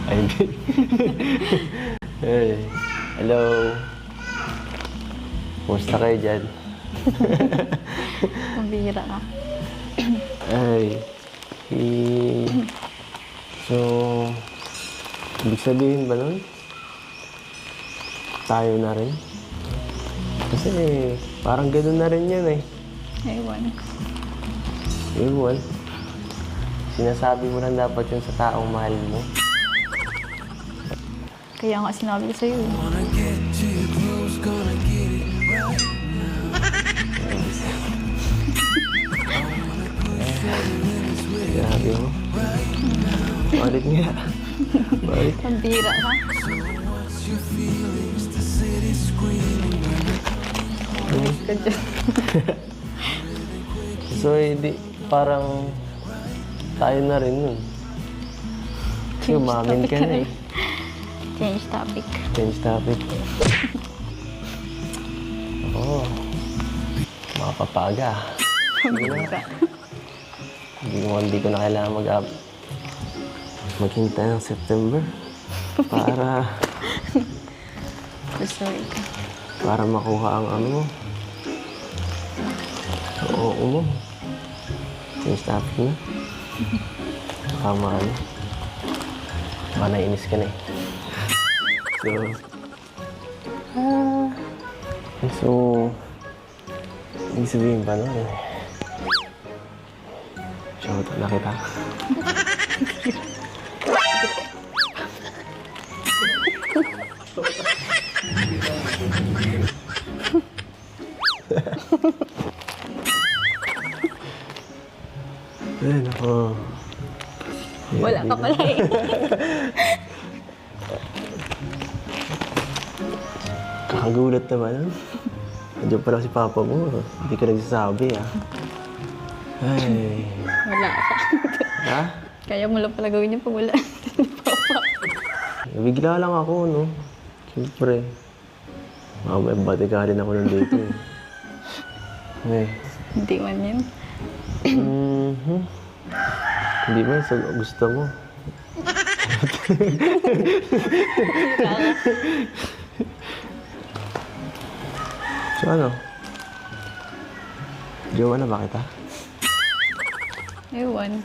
Ay, hindi. Hey, hello. Kumusta kayo dyan? Mabihira ka. Ay, so, ibig sabihin ba nun? Tayo na rin? Kasi parang gano'n na rin yan eh. Ewan. Ewan. Sinasabi mo lang dapat yun sa taong mahal mo. Kaya nga sinabi ko sa'yo. Grabe mo. Ulit nga. Ulit. Mabihira ka. Ka dyan. So, hindi, parang tayo na rin nun. Kasi umamin ka na eh. Change topic. Change topic. Oo. Makapapaga. Mabihira. Hindi ko na kailangan maghintay ng September para Sorry ka. para makuha ang ano mo. Oo mo. Change topic na. Tama ka na. Baka nainis ka na eh. So, ibig sabihin pa nun eh. Shota na kita. Ay, nako. Wala ka pala eh. Kakagulat naman. Nandiyan pala si Papa mo. Hindi ka nagsasabi, ah. Ay. Wala ka. Ha? Kaya mo lang pala gawin yung pag wala. Nabigla lang ako, no? Siyempre. May batikalin ako nun dito, eh. Ay. Hindi man yun. Hindi man, sa gusto mo. So ano? Jowa na ba kita? Ewan.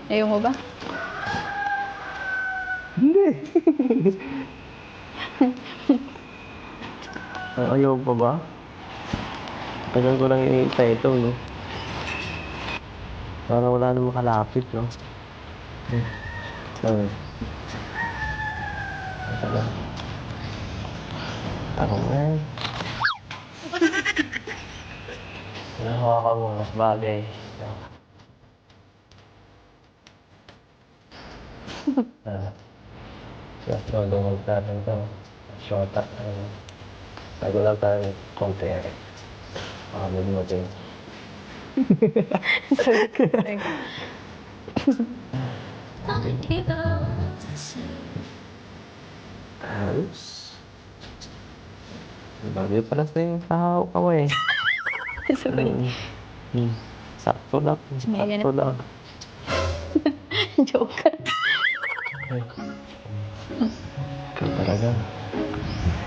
Ayaw mo ba? Hindi. Ayaw pa ba? Tagal ko lang iniintay ito, no? Parang wala namang kalapit, no? Sorry. Tagal. Ako nga. Nahawa ka mo, bagay. Lulungog natin ito. Shota. Tago lang tayo konti. Makamod mo ito. Sorry. Ayos. Bagay pala sa yung tao ka mo eh. Sorry. Sakto lang. May Sakto lang. Joke ka. Ay. Ikaw talaga.